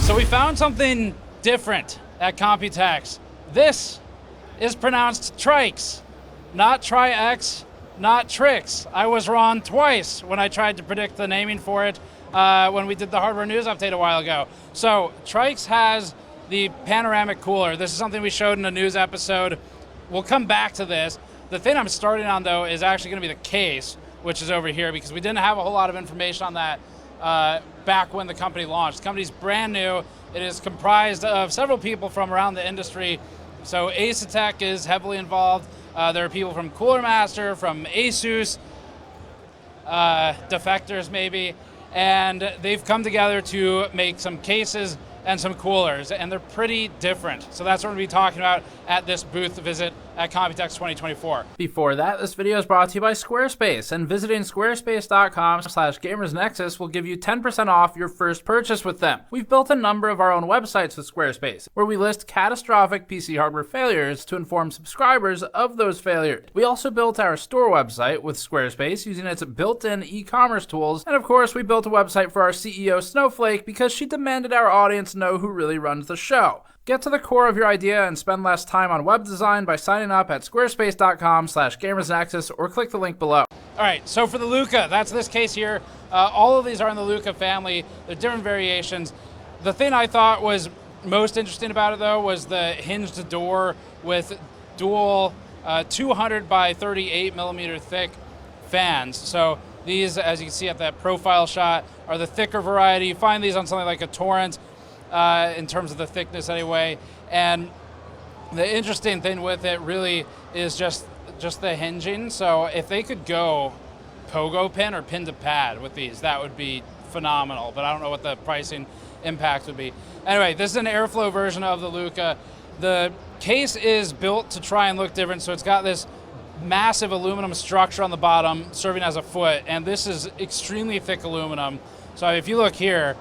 So we found something different at Computex. This is pronounced Tryx, not Tryx, not Tryx. I was wrong twice when I tried to predict the naming for it when we did the hardware news update a while ago. So Tryx has the panoramic cooler. This is something we showed in a news episode. We'll come back to this. The thing I'm starting on though is actually going to be the case, which is over here, because we didn't have a whole lot of information on that back when the company launched. The company's brand new. It is comprised of several people from around the industry. So Asetek is heavily involved. There are people from Cooler Master, from ASUS, defectors maybe, and they've come together to make some cases and some coolers, and they're pretty different. So that's what we're going to be talking about at this booth visit at Computex 2024. Before that, this video is brought to you by Squarespace, and visiting squarespace.com/gamersnexus will give you 10% off your first purchase with them. We've built a number of our own websites with Squarespace, where we list catastrophic PC hardware failures to inform subscribers of those failures. We also built our store website with Squarespace using its built-in e-commerce tools, and of course we built a website for our CEO Snowflake because she demanded our audience know who really runs the show. Get to the core of your idea and spend less time on web design by signing up at squarespace.com/gamersnexus or click the link below. All right, so for the Luca, that's this case here. All of these are in the Luca family. They're different variations. The thing I thought was most interesting about it though was the hinged door with dual 200 by 38 millimeter thick fans. So these, as you can see at that profile shot, are the thicker variety. You find these on something like a Torrent, in terms of the thickness anyway. And the interesting thing with it really is just the hinging. So if they could go pogo pin or pin to pad with these, that would be phenomenal, but I don't know what the pricing impact would be. Anyway, this is an airflow version of the Luca. The case is built to try and look different, so it's got this massive aluminum structure on the bottom serving as a foot, and this is extremely thick aluminum. So if you look here,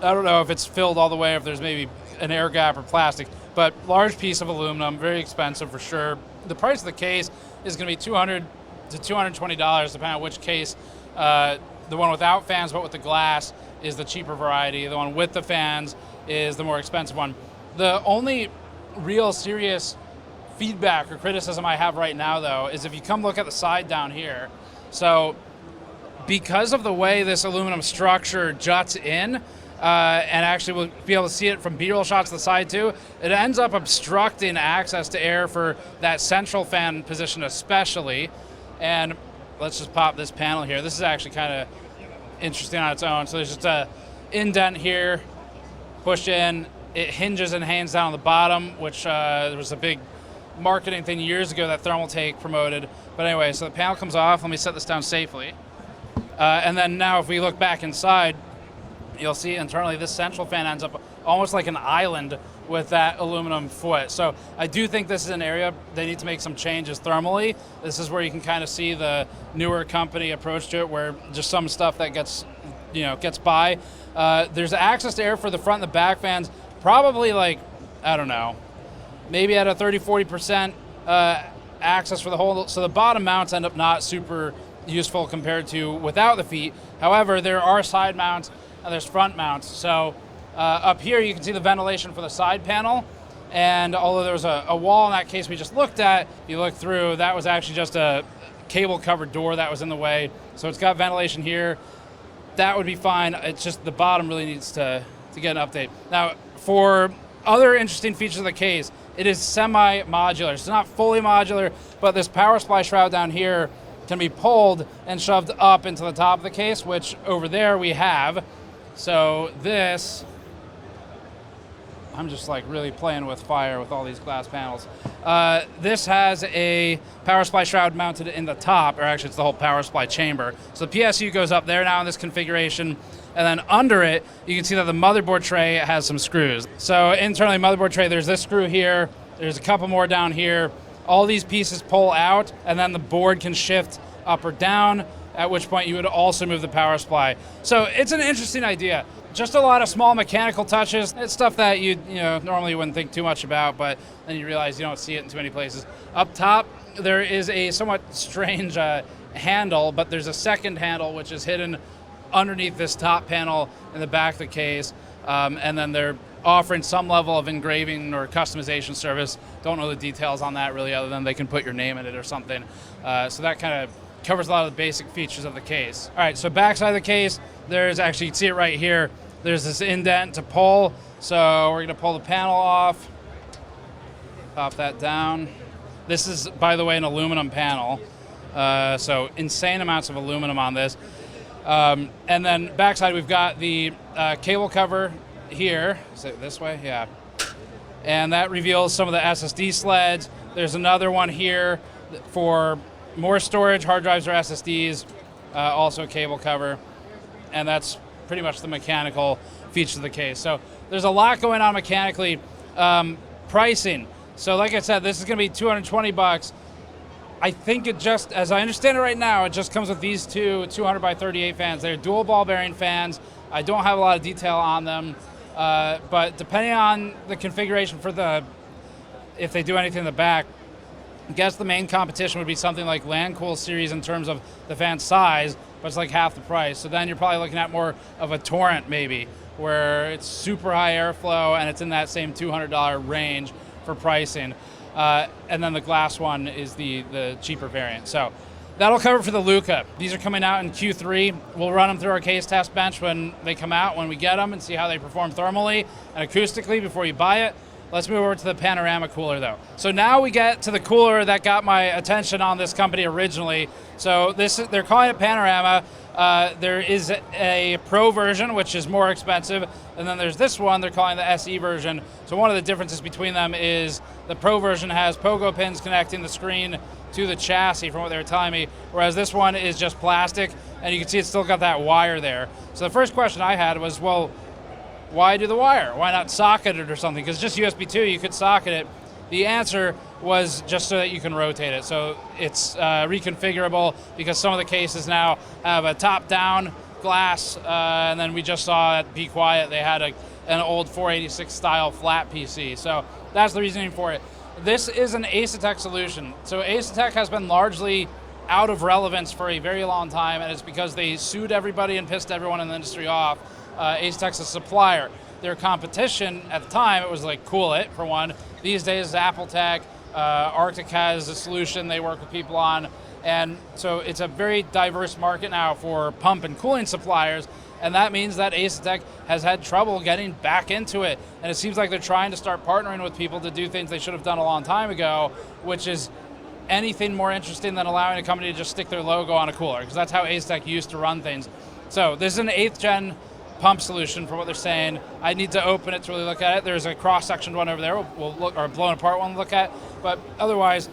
I don't know if it's filled all the way, if there's maybe an air gap or plastic, but large piece of aluminum, very expensive for sure. The price of the case is going to be $200 to $220, depending on which case. The one without fans but with the glass is the cheaper variety. The one with the fans is the more expensive one. The only real serious feedback or criticism I have right now, though, is if you come look at the side down here. So because of the way this aluminum structure juts in, and actually we'll be able to see it from B-roll shots to the side too, it ends up obstructing access to air for that central fan position especially. And let's just pop this panel here. This is actually kind of interesting on its own. So there's just a indent here, push in, it hinges and hangs down on the bottom, which there was a big marketing thing years ago that Thermaltake promoted. But anyway, so the panel comes off. Let me set this down safely. And then now if we look back inside, you'll see internally this central fan ends up almost like an island with that aluminum foot. So I do think this is an area they need to make some changes thermally. This is where you can kind of see the newer company approach to it, where just some stuff that gets by. There's access to air for the front and the back fans, probably like, I don't know, maybe at a 30-40% access for the whole. So the bottom mounts end up not super useful compared to without the feet. However, there are side mounts and there's front mounts. So up here you can see the ventilation for the side panel, and although there was a wall in that case we just looked at, if you look through, that was actually just a cable covered door that was in the way. So it's got ventilation here. That would be fine. It's just the bottom really needs to get an update. Now for other interesting features of the case, it is semi-modular. It's not fully modular, but this power supply shroud down here can be pulled and shoved up into the top of the case, which over there we have. So this, I'm just like really playing with fire with all these glass panels. This has a power supply shroud mounted in the top, or actually it's the whole power supply chamber. So the PSU goes up there now in this configuration, and then under it, you can see that the motherboard tray has some screws. So internally motherboard tray, there's this screw here, there's a couple more down here. All these pieces pull out, and then the board can shift up or down, at which point you would also move the power supply. So it's an interesting idea. Just a lot of small mechanical touches. It's stuff that you normally wouldn't think too much about, but then you realize you don't see it in too many places. Up top, there is a somewhat strange handle, but there's a second handle which is hidden underneath this top panel in the back of the case. and then they're offering some level of engraving or customization service. Don't know the details on that really, other than they can put your name in it or something. So that kind of covers a lot of the basic features of the case. All right, so backside of the case, there's actually, you can see it right here, there's this indent to pull. So we're gonna pull the panel off, pop that down. This is, by the way, an aluminum panel. So insane amounts of aluminum on this. And then backside, we've got the cable cover here. Is it this way? Yeah. And that reveals some of the SSD sleds. There's another one here for more storage, hard drives or SSDs, also a cable cover. And that's pretty much the mechanical features of the case. So there's a lot going on mechanically. Pricing. So like I said, this is gonna be $220. I think it just, as I understand it right now, it just comes with these two 200 by 38 fans. They're dual ball bearing fans. I don't have a lot of detail on them, but depending on the configuration for if they do anything in the back, I guess the main competition would be something like Landcool series in terms of the fan size, but it's like half the price. So then you're probably looking at more of a Torrent maybe, where it's super high airflow and it's in that same $200 range for pricing. And then the glass one is the cheaper variant. So that'll cover it for the Luca. These are coming out in Q3. We'll run them through our case test bench when they come out, when we get them, and see how they perform thermally and acoustically before you buy it. Let's move over to the Panorama cooler though. So now we get to the cooler that got my attention on this company originally. So they're calling it Panorama. There is a Pro version, which is more expensive, and then there's this one they're calling the SE version. So one of the differences between them is the Pro version has pogo pins connecting the screen to the chassis, from what they were telling me, whereas this one is just plastic, and you can see it's still got that wire there. So the first question I had was, well, why do the wire? Why not socket it or something? Because just USB 2, you could socket it. The answer was just so that you can rotate it. So it's reconfigurable, because some of the cases now have a top-down glass, and then we just saw at Be Quiet they had an old 486 style flat PC. So that's the reasoning for it. This is an Asetek solution. So Asetek has been largely out of relevance for a very long time, and it's because they sued everybody and pissed everyone in the industry off. Asetek's a supplier. Their competition at the time, it was like Cool It, for one. These days, it's Appletech. Arctic has a solution they work with people on. And so it's a very diverse market now for pump and cooling suppliers. And that means that Asetek has had trouble getting back into it. And it seems like they're trying to start partnering with people to do things they should have done a long time ago, which is anything more interesting than allowing a company to just stick their logo on a cooler, because that's how Asetek used to run things. So this is an 8th gen pump solution for what they're saying. I need to open it to really look at it. There's a cross-section one over there we'll look, or blown apart one to look at. But otherwise,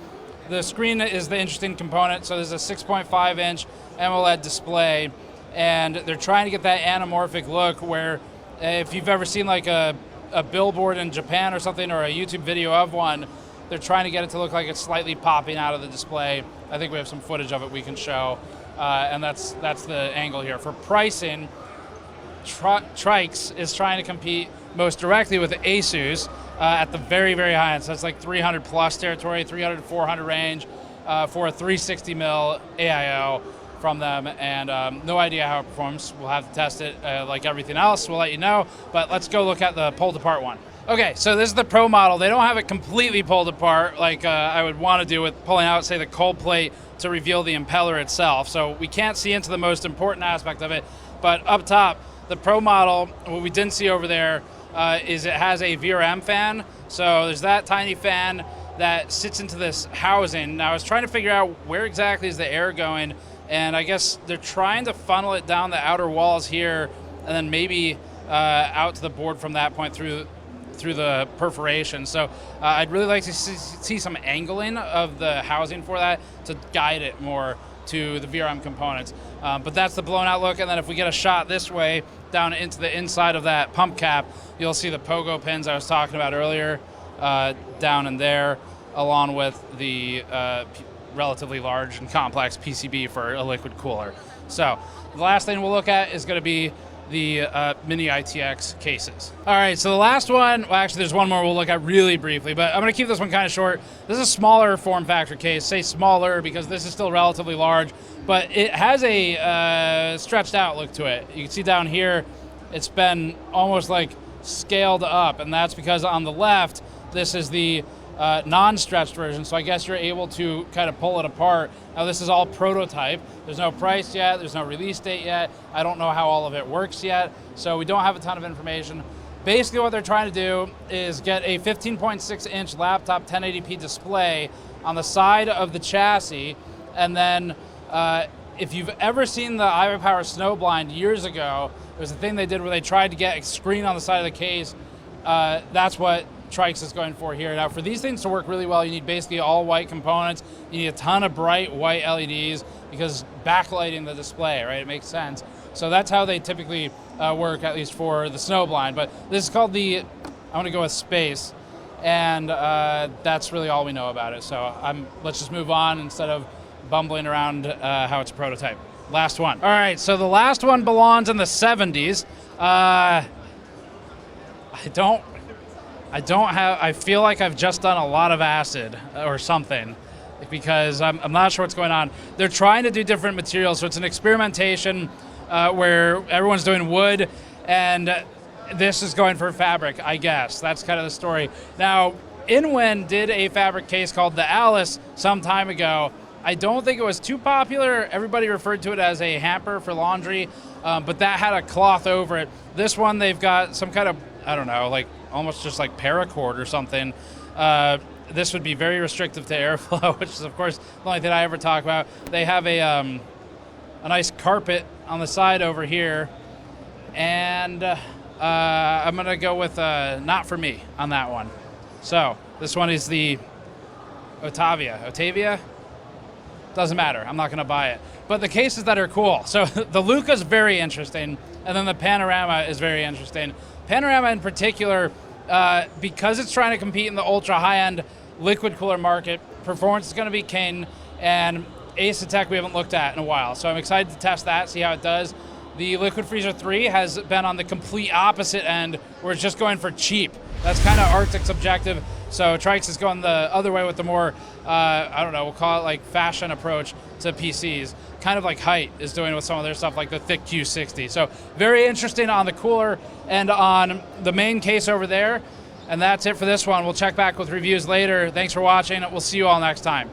the screen is the interesting component. So there's a 6.5 inch AMOLED display, and they're trying to get that anamorphic look where if you've ever seen like a billboard in Japan or something, or a YouTube video of one, they're trying to get it to look like it's slightly popping out of the display. I think we have some footage of it we can show, and that's the angle here. For pricing, Tryx is trying to compete most directly with ASUS at the very, very high end. So it's like 300 plus territory, 300 to 400 range for a 360 mil AIO from them, and no idea how it performs. We'll have to test it like everything else. We'll let you know, but let's go look at the pulled apart one. Okay, so this is the Pro model. They don't have it completely pulled apart like I would want to do with pulling out, say, the cold plate to reveal the impeller itself. So we can't see into the most important aspect of it, but up top, the Pro model, what we didn't see over there is it has a VRM fan. So there's that tiny fan that sits into this housing. Now I was trying to figure out where exactly is the air going, and I guess they're trying to funnel it down the outer walls here, and then maybe out to the board from that point through the perforation. So I'd really like to see some angling of the housing for that to guide it more to the VRM components. But that's the blown out look, and then if we get a shot this way down into the inside of that pump cap, you'll see the pogo pins I was talking about earlier down in there, along with the relatively large and complex PCB for a liquid cooler. So the last thing we'll look at is going to be the mini ITX cases. All right, so the last one, well, actually there's one more we'll look at really briefly, but I'm going to keep this one kind of short. This is a smaller form factor case. Say smaller because this is still relatively large, but it has a stretched out look to it. You can see down here, it's been almost like scaled up, and that's because on the left, this is the non-stretched version, so I guess you're able to kind of pull it apart. Now this is all prototype. There's no price yet, there's no release date yet. I don't know how all of it works yet, so we don't have a ton of information. Basically what they're trying to do is get a 15.6-inch laptop 1080p display on the side of the chassis, and then if you've ever seen the iPower Snowblind years ago, it was a thing they did where they tried to get a screen on the side of the case. That's what Tryx is going for here. Now, for these things to work really well, you need basically all white components. You need a ton of bright white LEDs because backlighting the display, right? It makes sense. So that's how they typically work, at least for the Snowblind. But this is called the, I'm going to go with Spes, and that's really all we know about it. So let's just move on instead of bumbling around how it's a prototype. Last one. All right, so the last one belongs in the 70s. I feel like I've just done a lot of acid or something, because I'm not sure what's going on. They're trying to do different materials, so it's an experimentation where everyone's doing wood, and this is going for fabric, I guess. That's kind of the story. Now, Inwen did a fabric case called the Alice some time ago. I don't think it was too popular. Everybody referred to it as a hamper for laundry, but that had a cloth over it. This one, they've got some kind of, I don't know, like almost just like paracord or something. This would be very restrictive to airflow, which is, of course, the only thing I ever talk about. They have a nice carpet on the side over here, and I'm going to go with not for me on that one. So this one is the Otavia? Doesn't matter. I'm not going to buy it. But the cases that are cool. So the Luca's very interesting, and then the Panorama is very interesting. Panorama in particular, because it's trying to compete in the ultra high-end liquid cooler market, performance is going to be king, and Asetek we haven't looked at in a while. So I'm excited to test that, see how it does. The Liquid Freezer 3 has been on the complete opposite end, where it's just going for cheap. That's kind of Arctic's objective. So Tryx is going the other way with the more, I don't know, we'll call it like fashion approach to PCs. Kind of like Height is doing with some of their stuff like the thick Q60. So very interesting on the cooler and on the main case over there. And that's it for this one. We'll check back with reviews later. Thanks for watching. We'll see you all next time.